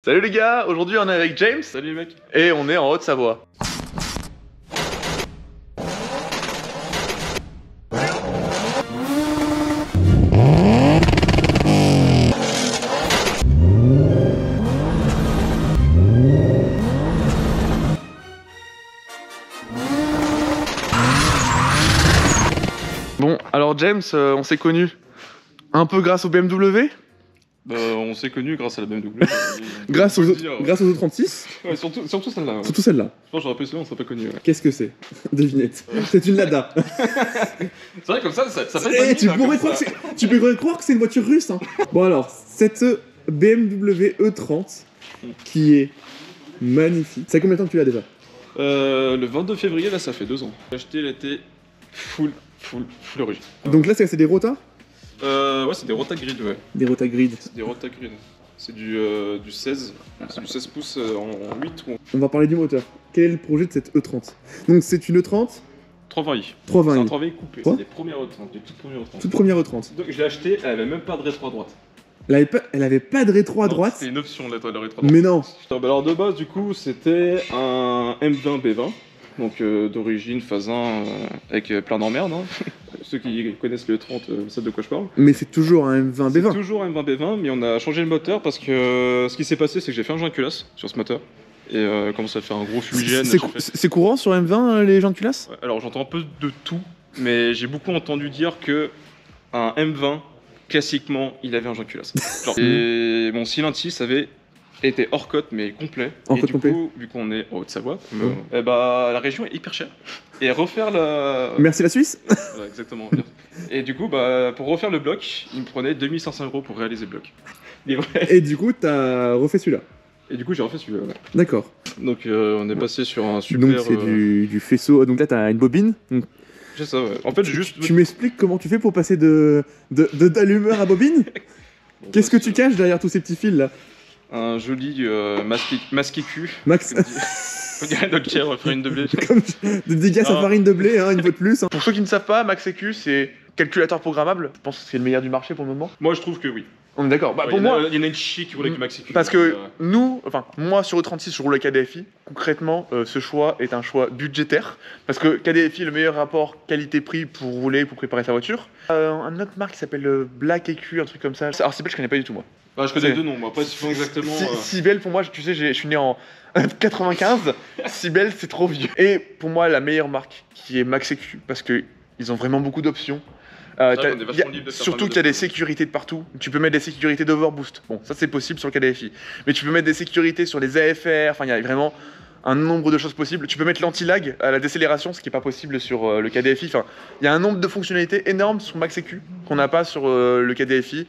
Salut les gars, aujourd'hui on est avec James. Salut mec. Et on est en Haute-Savoie. Bon, alors James, on s'est connus un peu grâce au BMW. On s'est connus grâce à la BMW. Grâce aux O36. Ouais, surtout celle-là. Ouais. Surtout celle-là. Je pense que j'aurais pu on serait pas connus. Ouais. Qu'est-ce que c'est? Devinette. C'est une Lada. C'est vrai, comme ça fait Eh, pas tu pourrais croire que c'est une voiture russe. Hein. Bon alors, cette BMW E30 qui est magnifique. Ça fait combien de temps que tu l'as déjà? Le 22 février, là, ça fait 2 ans. J'ai acheté l'été full origine. Donc là, c'est des rotas? Ouais, c'est des Rotagrid, ouais. Des Rotagrid. C'est des Rotagrid. C'est du 16. C'est du 16 pouces en 8 ou On va parler du moteur. Quel est le projet de cette E30? Donc c'est une E30 320i. 320i. C'est un 320i coupé. Quoi? C'est des premières E30, des toutes premières E30. Toute première E30. Donc je l'ai acheté, elle avait même pas de rétro à droite. Elle avait pas de rétro à droite. C'était une option, la rétro à droite. Mais non. Alors de base, du coup, c'était un M20 B20. Donc d'origine phase 1 avec plein d'emmerdes. Hein. Ceux qui connaissent le 30 savent de quoi je parle. Mais c'est toujours un M20 C'est B20. toujours un M20 B20, mais on a changé le moteur parce que ce qui s'est passé, c'est que j'ai fait un joint culasse sur ce moteur. Et commence à faire un gros fumigène. C'est courant sur M20 les gens de culasse? Ouais, alors j'entends un peu de tout, mais j'ai beaucoup entendu dire que un M20, classiquement, il avait un joint culasse. Et mon cylindre 6 avait été hors cote mais complet. Hors et cote du complet. coup, vu qu'on est en Haute-Savoie, la région est hyper chère. Et refaire la... Merci la Suisse. Ouais, exactement. Et du coup, pour refaire le bloc, il me prenait 2500 € pour réaliser le bloc. Et du coup, t'as refait celui-là. Et du coup, j'ai refait celui-là. Ouais. D'accord. Donc, on est passé sur un super... Donc c'est du faisceau. Donc là, t'as une bobine. Donc, C'est ça, ouais. En fait, j'ai juste... tu m'expliques comment tu fais pour passer d'allumeur à bobine? Bon, Qu'est-ce que tu caches derrière tous ces petits fils là? Un joli masqué cul. Max, On dirait notre chère farine de blé. comme de dégâts à Non. farine de blé, hein, une fois de plus. Hein. Pour ceux qui ne savent pas, MaxEQ c'est calculateur programmable. Je pense que c'est le meilleur du marché pour le moment. Moi, je trouve que oui. On est d'accord. Bah, Ouais, pour moi, il y en a une chic qui roule avec du Maxi Q. parce que nous, enfin moi sur E36 je roule avec KDFI. Concrètement, ce choix est un choix budgétaire parce que KDFI le meilleur rapport qualité-prix pour rouler, pour préparer sa voiture. Un autre marque qui s'appelle Black EQ, un truc comme ça. Alors Sibel je connais pas du tout moi. Bah, je connais deux noms, moi, pas si font exactement. Sibel pour moi, tu sais, je suis né en 95. Sibel c'est trop vieux. Et pour moi la meilleure marque qui est MaxEQ parce que ils ont vraiment beaucoup d'options. Vrai qu'on est vachement libre de faire Surtout pas mal qu'il y a de des choses. sécurités de partout. Tu peux mettre des sécurités d'overboost. Bon, ça c'est possible sur le KDFI. Mais tu peux mettre des sécurités sur les AFR. Enfin, il y a vraiment un nombre de choses possibles. Tu peux mettre l'anti-lag à la décélération, ce qui n'est pas possible sur le KDFI. Enfin, il y a un nombre de fonctionnalités énormes sur MaxEQ qu'on n'a pas sur le KDFI.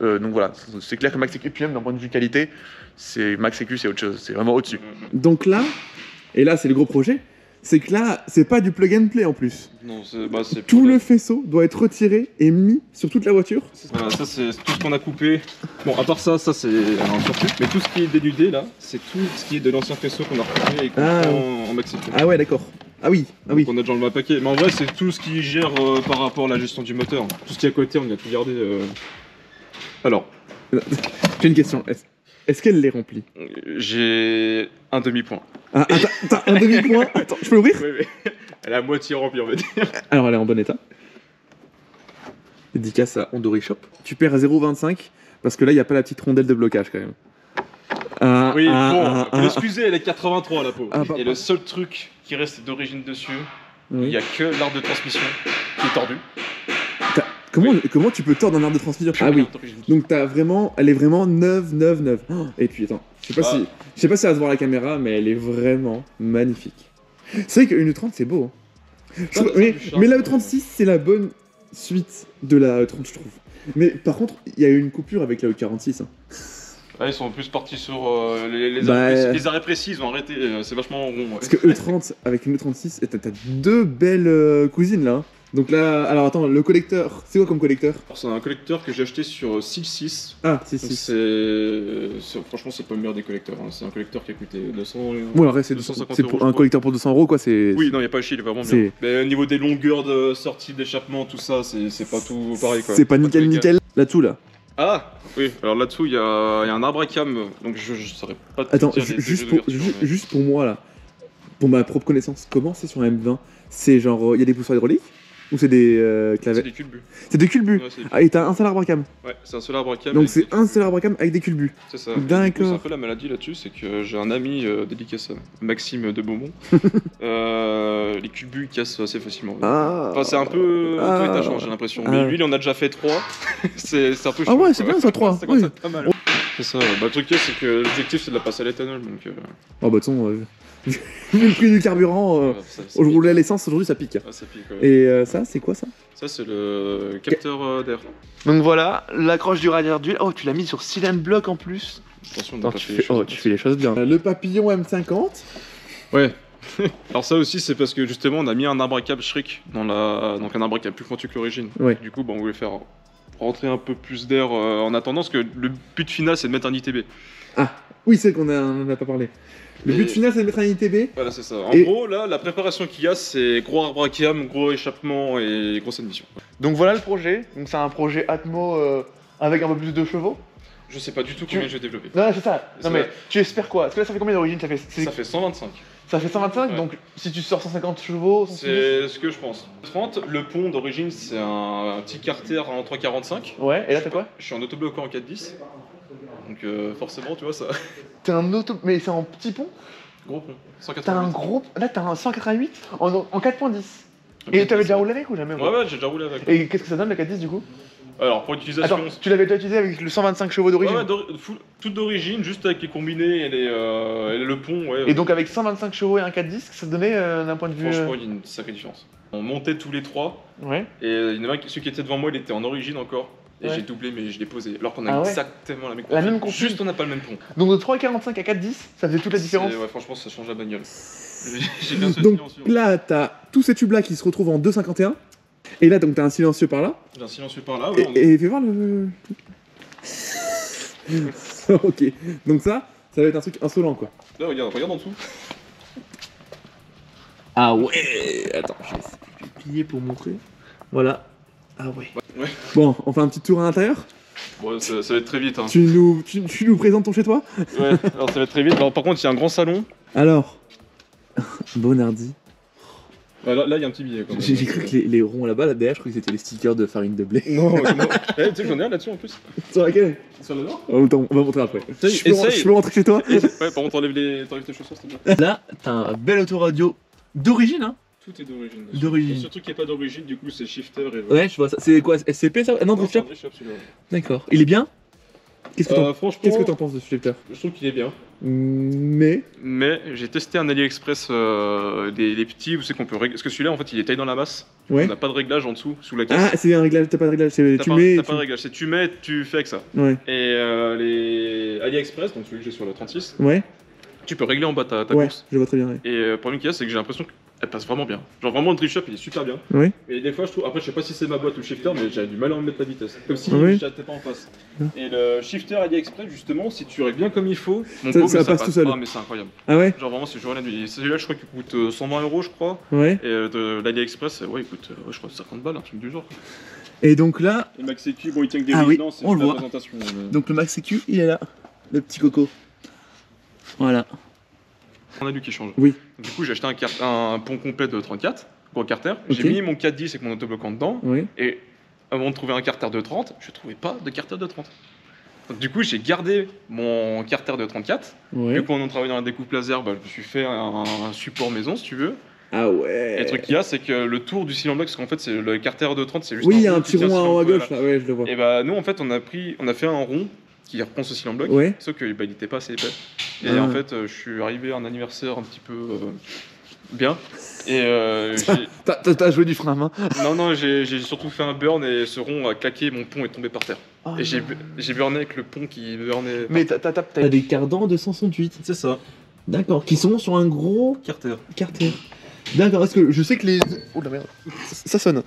Donc voilà, c'est clair que MaxEQ, puis même d'un point de vue qualité, MaxEQ c'est autre chose. C'est vraiment au-dessus. Donc là, et là c'est le gros projet, c'est que là, c'est pas du plug and play en plus. Non, c'est Tout pour le la- faisceau doit être retiré et mis sur toute la voiture. Voilà, ça c'est tout ce qu'on a coupé. Bon, à part ça c'est un surplus. Mais tout ce qui est dénudé là, c'est tout ce qui est de l'ancien faisceau qu'on a recoupé et qu'on Ah. prend en Maxi Q. Ah ouais, d'accord. Ah oui, ah oui. Donc on a déjà enlevé un paquet. Mais en vrai, c'est tout ce qui gère par rapport à la gestion du moteur. Tout ce qui est à côté, on a tout gardé. Alors, J'ai une question. Est-ce qu'elle les remplit? j'ai un demi-point. Ah, t'as un demi-point. Attends, je peux l'ouvrir? Oui, oui. Elle est à moitié remplie, on va dire. Alors elle est en bon état. Dédicace à Ondori Shop. Tu perds à 0,25 parce que là il n'y a pas la petite rondelle de blocage quand même. Oui, faut l'excuser, elle est 83 la pauvre. Ah, bah, Et le seul truc qui reste d'origine dessus, il oui. n'y a que l'arbre de transmission qui est tordu. Comment tu peux tordre un arbre de transmission? Ah oui. Donc elle est vraiment neuve. Oh, et puis attends, je sais pas si ça va se voir à la caméra, mais elle est vraiment magnifique. C'est vrai qu'une E30 c'est beau. Hein. Mais la E36 c'est la bonne suite de la E30 je trouve. Mais par contre, il y a eu une coupure avec la E46. Hein. Ah, ils sont plus partis sur les arrêts précis, ils ont arrêté, c'est vachement rond. Ouais. Parce que E30 avec une E36, et t'as deux belles cousines là. Hein. Donc là, alors attends, le collecteur, c'est quoi comme collecteur? C'est un collecteur que j'ai acheté sur 6. Ah, si. Franchement, c'est pas le meilleur des collecteurs. Hein. C'est un collecteur qui a coûté 200 €. Ouais, en vrai, c'est 250 pour €, un je collecteur pour 200 € quoi, c'est. Oui, non, il n'y a pas à chier, il est vraiment bien. C'est- Mais au niveau des longueurs de sortie, d'échappement, tout ça, c'est pas tout pareil quoi. C'est pas nickel. Là-dessous là. Ah oui, alors là-dessous, il y a un arbre à cam, donc je saurais pas te Attends, dire les juste, degrés d'ouverture, mais- juste pour moi là, pour ma propre connaissance, comment c'est sur un M20? C'est genre, il y a des poussoirs hydrauliques? Ou c'est des C'est clavets? des culbus. C'est des culbus. Ouais, c'est des Ah, et t'as un seul arbre à cam. Ouais, c'est un seul arbre à cam. Donc avec c'est des un culbus. seul arbre à cam avec des culbus. C'est ça. Et du coup, D'accord. c'est un peu la maladie là-dessus, c'est que j'ai un ami dédicace à Maxime de Beaumont. Les culbus ils cassent assez facilement. Ah. Enfin, c'est un peu Ah. étachant, j'ai l'impression. Ah. Mais lui, il en a déjà fait 3. c'est un peu Ah chaud, ouais, quoi. c'est bien ça, 3. Ça Oui. commence à être pas mal. C'est ça. Bah, le truc, c'est que l'objectif, c'est de la passer à l'éthanol. Donc, Oh bah de toute façon, vu le prix du carburant, ouais, ça je pique. roulais à l'essence aujourd'hui, ça pique. Ah, ça pique, ouais. Et ça, c'est quoi ça? Ça, c'est le capteur d'air. Donc voilà, l'accroche du radiateur d'huile. Oh, tu l'as mis sur cylindre bloc en plus. Attention, on n'a Attends, pas tu fait fais, les choses. tu fais les choses bien. Le papillon M50. Ouais. Alors ça aussi, c'est parce que justement, on a mis un arbre à câble Schrick dans donc un arbre à câble plus pointu que l'origine. Ouais. Du coup, on voulait faire rentrer un peu plus d'air en attendant, parce que le but final, c'est de mettre un ITB. Oui, c'est qu'on en a pas parlé. Le Et- but final, c'est de mettre un ITB. Voilà, c'est ça. En Et- gros, là, la préparation qu'il y a, c'est gros arbre à cam, gros échappement et grosse admission. Donc voilà le projet. Donc c'est un projet Atmo avec un peu plus de chevaux. Je sais pas du tout combien je vais développer. Non, c'est ça. C'est Non mais vrai. tu espères quoi? Parce que là, ça fait combien d'origine? Ça fait, Ça fait 125. ça fait 125. Ouais. Donc si tu sors 150 chevaux, 160. C'est ce que je pense. 30, le pont d'origine, c'est un petit carter en 345. Ouais. Et là, t'as quoi? Je suis en autobloquant en 410. Donc forcément, tu vois, ça. T'es un auto. Mais c'est en petit pont. Gros pont. T'as un 188. gros. Là, t'as un 188 en 4.10. Et t'avais déjà roulé avec ou jamais? Ouais, ouais, j'ai déjà roulé avec. Et qu'est-ce que ça donne le 410 du coup? Alors, pour l'utilisation. Attends, tu l'avais déjà utilisé avec le 125 chevaux d'origine? Ouais, toute d'origine, juste avec les combinés et le pont, ouais. Et donc avec 125 chevaux et un 410, ça donnait d'un point de vue. Franchement, il y a une sacrée différence. On montait tous les trois, Ouais. et il y en avait celui qui était devant moi, il était en origine encore. Et Ouais. j'ai doublé, mais je l'ai posé. Alors qu'on a Ah ouais. exactement la même La config. même config. Juste, on n'a pas le même pont. Donc de 3,45 à 4,10, ça faisait toute la différence. Ouais, franchement, ça change la bagnole. J'ai bien ce Donc silencieux. là, t'as tous ces tubes là qui se retrouvent en 2,51. Et là, donc t'as un silencieux par là. J'ai un silencieux par là. Ouais, Et fais voir le. Ok. Donc ça va être un truc insolent quoi. Là, regarde en dessous. Ah ouais. Attends, je vais plier pour montrer. Voilà. Ah ouais. Ouais. Bon, on fait un petit tour à l'intérieur. Bon, ça va être très vite. Hein. Tu nous présentes ton chez toi? Ouais, alors ça va être très vite. Alors, par contre, il y a un grand salon. Alors. Bonardi. Ouais, là, il y a un petit billet. Quand même. J'ai cru que les ronds là-bas, là derrière, je crois que c'était les stickers de farine de blé. Non, non. Eh, tu sais que j'en ai un là-dessus en plus. Sur laquelle? Sur le nord. On va montrer après. Essaye, Je peux, essaye. je peux rentrer chez toi? Ouais, par contre, t'enlèves tes chaussures, s'il te plaît. Là, t'as un bel autoradio d'origine, hein? Tout est d'origine. D'origine. Le seul truc qui est pas d'origine, du coup, c'est shifter et. Ouais, je vois ça. C'est quoi? SCP ça? Ah non, Non, Drift c'est un Shop. drift shop, celui-là. D'accord. Il est bien? Qu'est-ce que t'en Franchement, qu'est-ce que t'en penses de ce shifter? je trouve qu'il est bien. Mais. Mais j'ai testé un AliExpress des petits, vous savez qu'on peut régler. Parce que celui-là, en fait, il est taillé dans la masse. Ouais. On n'a pas de réglage en dessous, sous la caisse. Ah, c'est un réglage, t'as pas de réglage, c'est T'as tu pas, mets. t'as pas de réglage, c'est tu mets, tu fais avec ça. Ouais. Et les AliExpress, donc celui que j'ai sur le 36, Ouais. tu peux régler en bas ta Ouais, course. je vois très bien. Ouais. Et le problème qu'il y a, c'est que j'ai l'impression qu'elle passe vraiment bien. Genre vraiment le drift shop il est super bien. Ouais. Mais des fois je trouve, après je sais pas si c'est ma boîte ou le shifter, mais j'ai du mal à en mettre la vitesse. Comme si Ouais. j'étais pas en face. Ouais. Et le shifter AliExpress justement, si tu règles bien comme il faut, mon Ça- pauvre, ça passe tout seul. Ah mais c'est incroyable. Ah ouais? Genre vraiment c'est jour et la nuit. Celui-là je crois qu'il coûte 120 € je crois. Ouais. Et l'AliExpress, ouais il coûte je crois 50 balles, un truc du genre. Et donc là, Et Max EQ, bon il tient que des Ah oui, résidences, c'est on le juste la voit. présentation. donc le Max CQ, il est là. Le petit coco. Voilà. On a lu qui change. Oui. Du coup j'ai acheté un pont complet de 34, gros carter. Ok. J'ai mis mon 410 avec mon autobloquant dedans. Oui. Et avant de trouver un carter de 30, je trouvais pas de carter de 30. Donc du coup, j'ai gardé mon carter de 34. Ouais. Vu qu'on a travaillé dans la découpe laser, bah, je me suis fait un support maison, si tu veux. Ah ouais. Et le truc qu'il y a, c'est que le tour du cylindre bloc, parce qu'en fait, c'est le carter de 30, c'est juste Oui, il y a un rond petit qui tient rond le en haut à cylindre gauche bloc, là, ouais, je le vois. voilà. Et bah, nous, en fait, on a fait un rond qui reprend ce cylindre bloc. Ouais. Sauf que bah, il était pas assez épais. Et Ah. en fait, je suis arrivé à un anniversaire un petit peu bien. Et T'as joué du frein à main. non, j'ai surtout fait un burn et ce rond a claqué, mon pont est tombé par terre. Ah, Et j'ai burné avec le pont qui burnait. Mais t'as T'as des cardans de 168. C'est ça. D'accord. Qui sont sur un gros Carter. carter. D'accord, parce que je sais que les. Oh la merde. Ça sonne.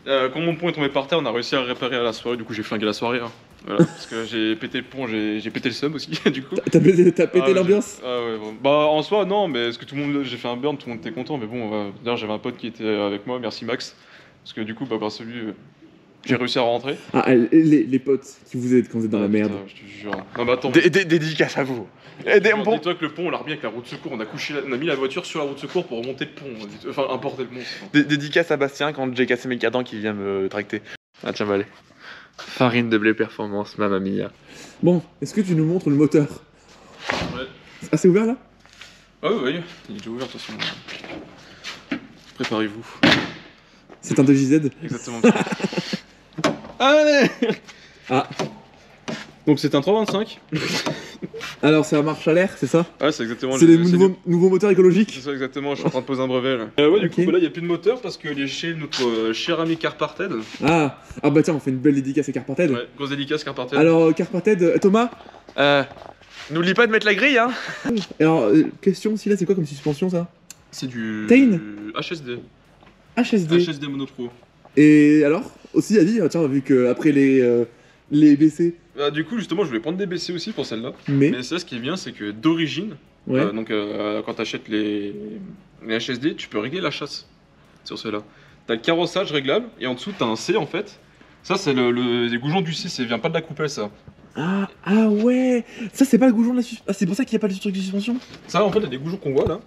Quand mon pont est tombé par terre, on a réussi à le réparer à la soirée. Du coup, j'ai flingué la soirée. Hein. Voilà, parce que j'ai pété le pont, j'ai pété le sub aussi, du coup. T'as pété Ah, l'ambiance? Ah ouais, bon. Bah en soi, non, mais parce que tout le monde, j'ai fait un burn, tout le monde était content. Mais bon, d'ailleurs, j'avais un pote qui était avec moi, merci Max. Parce que du coup, bah, grâce à lui, J'ai réussi à rentrer. Ah, les potes qui vous aident quand vous êtes dans la merde. Putain, je te jure. Non mais attends. Dédicace à vous. Bon. Dis-toi que le pont, on l'a remis avec la roue de secours. On a mis la voiture sur la roue de secours pour remonter le pont. Enfin, importer le monstre. Dédicace à Bastien quand j'ai cassé mes cadrans qui vient me tracter. Ah tiens, bah allez. Farine de blé performance, mamma mia. Bon, est-ce que tu nous montres le moteur? Ouais. Ah, c'est ouvert là? Ah oui, il est déjà ouvert de toute façon. Préparez-vous. C'est un 2JZ? Exactement. Allez. Ah. Donc c'est un 325. Alors, ça marche à l'air, c'est ça? Ah, c'est exactement. C'est les nouveaux moteurs écologiques? C'est ça exactement, je suis en train de poser un brevet là. Ouais, du Ok. coup, là, il n'y a plus de moteur parce qu'il est chez notre cher ami Carparted. Ah bah tiens, on fait une belle dédicace à Carparted. Ouais, grosse dédicace Carparted. Alors, Carparted, Thomas? N'oublie pas de mettre la grille, hein. Alors, question, si là, c'est quoi comme suspension ça? C'est du. Tain HSD. HSD. HSD monopro. Et alors, aussi, a dit, tiens, vu que après les BC, Bah, du coup, justement, je voulais prendre des BC aussi pour celle-là. mais. Mais ça, ce qui est bien, c'est que d'origine, Ouais. quand tu achètes les HSD, tu peux régler la chasse sur ceux-là. T'as le carrossage réglable et en dessous, t'as un C en fait. Ça, c'est les goujons du C, ça vient pas de la coupelle, ça. Ah ouais. Ça, c'est pas le goujon de la suspension. Ah, c'est pour ça qu'il n'y a pas le truc de suspension. Ça, en fait, il y a des goujons qu'on voit là.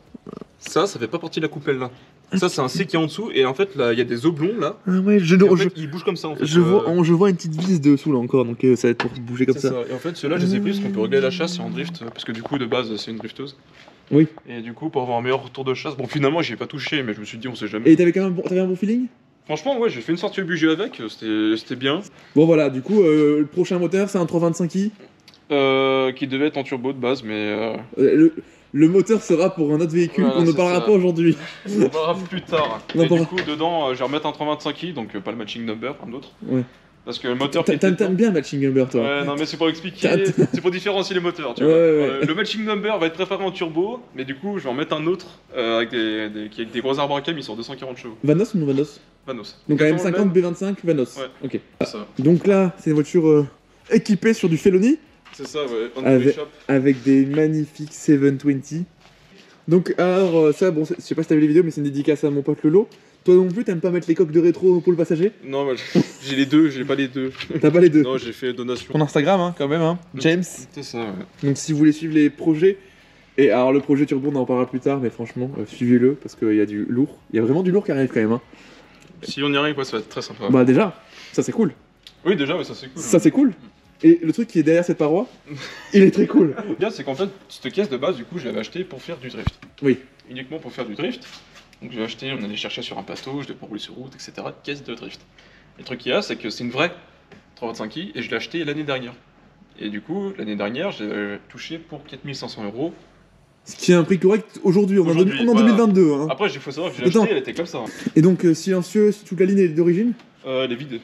Ça fait pas partie de la coupelle là. Ça, c'est un C qui est en dessous et en fait, là, il y a des oblongs là. Ah ouais, Et en fait, ils bougent comme ça en fait. je vois une petite vis dessous là encore, donc ça va être pour bouger comme C'est ça. ça. Et en fait, ceux-là, je les ai pris parce qu'on peut régler la chasse et en drift. Parce que du coup, de base, c'est une drifteuse. Oui. Et du coup, pour avoir un meilleur retour de chasse, bon, finalement, j'y ai pas touché, mais je me suis dit, on sait jamais. Et t'avais quand même t'avais un bon feeling? Franchement, ouais, j'ai fait une sortie au budget avec, c'était bien. Bon voilà, du coup, le prochain moteur, c'est un 325i. Qui devait être en turbo de base, mais Le moteur sera pour un autre véhicule Voilà, qu'on ne c'est parlera ça. pas aujourd'hui. on verra plus tard. Non, Et pas du grave. coup, dedans, je vais remettre un 325i, donc pas le matching number, un autre. Ouais. Parce que le moteur qui était T'aimes dedans- bien Matching Number, toi. Ouais, non, mais c'est pour expliquer, T'as- c'est pour différencier les moteurs, tu Ouais, vois. ouais. Le matching number va être préféré en turbo, mais du coup, je vais en mettre un autre avec des gros arbres à cam, il sort 240 chevaux. Vanos ou non Vanos? Vanos. Donc Exactement AM50, le même. B25, Vanos. Ouais. Ok. C'est ça. Donc là, c'est une voiture équipée sur du Felony, C'est ça, ouais. On Avec- shop. avec des magnifiques 720. Donc alors, ça, bon, je sais pas si t'as vu les vidéos, mais c'est une dédicace à mon pote Lolo. Toi non plus, t'aimes pas mettre les coques de rétro pour le passager? Non, moi, j'ai les deux, j'ai pas les deux. T'as pas les deux? Non, j'ai fait donation. Ton Instagram, hein, quand même, hein. James. C'est ça, ouais. Donc si vous voulez suivre les projets, et alors le projet Turbo, on en parlera plus tard, mais franchement, suivez-le, parce qu'il y a du lourd. Il y a vraiment du lourd qui arrive quand même. Hein. Si on y arrive, ouais, ça va être très sympa. Bah déjà, ça c'est cool. Oui, déjà, ouais, ça c'est cool. Ça c'est cool. Et le truc qui est derrière cette paroi, il est très cool. Le bien, c'est qu'en fait, cette caisse de base, du coup, je l'avais achetée pour faire du drift. Oui. Uniquement pour faire du drift. Donc j'ai acheté, on allait chercher sur un plateau, je devais pas rouler sur route, etc. Caisse de drift. Et le truc qu'il y a, c'est que c'est une vraie 325i et je l'ai acheté l'année dernière. Et du coup, l'année dernière, j'ai touché pour 4500 €. Ce qui est un prix correct aujourd'hui, on est en Aujourd'hui, 2022. Hein. Après, il faut savoir que je l'ai Attends. acheté, elle était comme ça. Et donc silencieux, toute la ligne est d'origine? Elle est vide.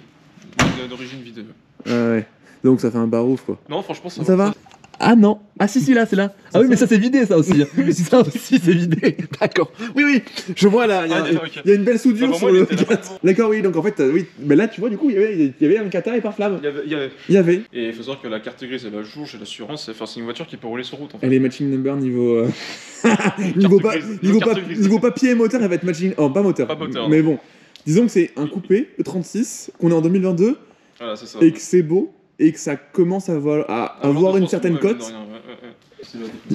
D'origine vide. Ouais. Donc ça fait un barouf quoi. Non, franchement, Ça va? Ah non. Ah si là c'est là. Ah oui mais ça c'est vidé ça aussi. Ça aussi c'est vidé. D'accord. Oui oui. Je vois là. Il y a, Ah, ok. il y a une belle soudure Ah, bah, sur moi, il le. était là. D'accord oui donc en fait oui. Mais là tu vois du coup il y avait un kata et par flamme. Il y avait. Il y avait. Et il faut savoir que la carte grise, c'est la jauge et l'assurance, c'est une voiture qui peut rouler sur route en fait. Elle est matching number niveau niveau, grise. niveau, Carte grise. niveau papier et moteur elle va être matching. Oh pas moteur. Pas moteur, Mais bon. Disons que c'est un coupé le 36 qu'on est en 2022 Voilà, c'est ça. et que c'est beau et que ça commence à avoir une certaine cote.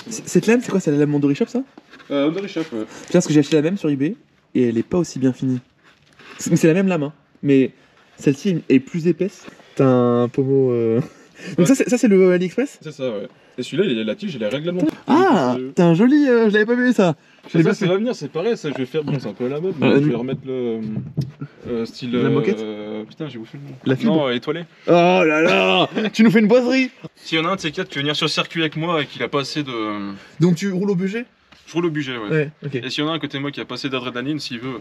Cette lame c'est quoi? C'est la lame Mondori Shop ça? Mondori Shop, ouais. Tiens, parce que j'ai acheté la même sur eBay et elle est pas aussi bien finie. Mais c'est la même lame, hein. Mais celle-ci est plus épaisse. T'as un pommeau. Donc ça c'est le AliExpress? C'est ça, ouais. Et celui-là, la tige, elle est règlement. Ah, t'as un joli. Je l'avais pas vu ça. Ça va venir, c'est pareil, ça je vais faire. Bon, c'est un peu à la mode, mais je vais remettre le. Style. La moquette Putain, j'ai bouffé le nom. La fibre. Non, étoilé. Oh là là. Tu nous fais une boiserie. S'il y en a un de ces quatre qui veut venir sur le circuit avec moi et qu'il a pas assez de. Donc tu roules au budget? Je roule au budget, ouais. Ouais, ok. Et s'il y en a un à côté de moi qui a pas assez d'adrénaline, s'il veut.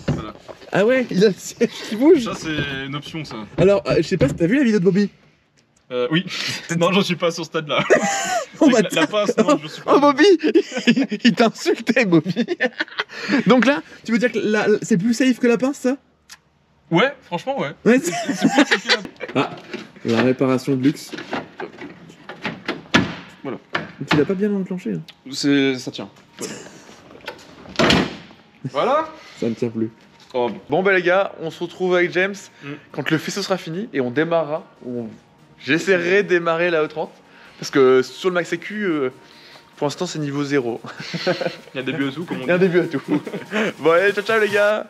Voilà. Ah ouais, il a le siège qui bouge. Ça, c'est une option, ça. Alors, je sais pas si t'as vu la vidéo de Bobby? Oui. Non, j'en suis pas à ce stade-là. Oh bah Avec la passe, non, je suis pas. Oh Bobby, il t'a insulté Bobby. Donc là, tu veux dire que c'est plus safe que la pince ça? Ouais, franchement, ouais. Ouais. C'est plus safe que la- Ah, la réparation de luxe. Voilà. Tu l'as pas bien enclenché hein. Ça tient. Voilà. Ça ne tient plus. Oh, Bon bah les gars, on se retrouve avec James quand le faisceau sera fini et on démarrera. J'essaierai de démarrer la E30 parce que sur le Max EQ, pour l'instant c'est niveau 0. il y a un début à tout, comme on dit. Il y a un début à tout. Bon allez, ciao ciao les gars.